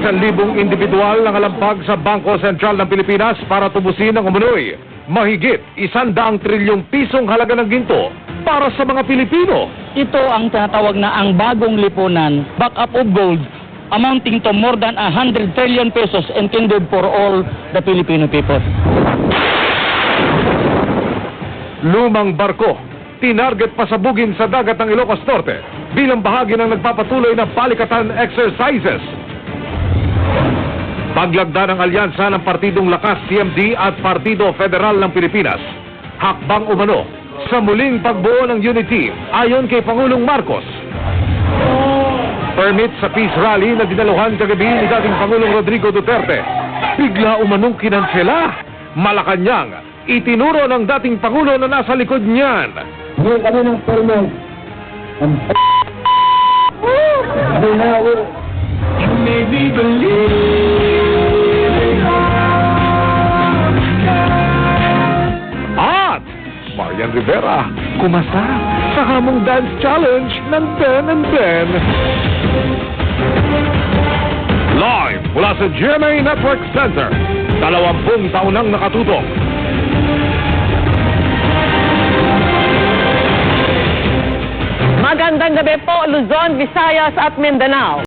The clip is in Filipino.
1,000 individual ang nalampag sa Bangko Sentral ng Pilipinas para tubusin ang umunoy mahigit 100 trilyong pisong halaga ng ginto para sa mga Pilipino. Ito ang tinatawag na ang bagong lipunan, backup of gold, amounting to more than 100 trillion pesos intended for all the Filipino people. Lumang barko, tinarget pasabugin sa dagat ng Ilocos Norte bilang bahagi ng nagpapatuloy na balikatan exercises. Paglagda ng alyansa ng Partidong Lakas CMD at Partido Federal ng Pilipinas, hakbang umano sa muling pagbuo ng unity ayon kay Pangulong Marcos. Permit sa peace rally na dinaluhan kagabi ni dating Pangulong Rodrigo Duterte, bigla umanong kinansela. Malacanang, itinuro ng dating Pangulo na nasa likod niyan. Ngayon kami ng permit. You made me believe. At Marian Rivera, kumasa sa hamong dance challenge ng Ben and Ben. Live mula sa GMA Network Center, 20 taon nang nakatutok. Magandang gabi po, Luzon, Visayas at Mindanao.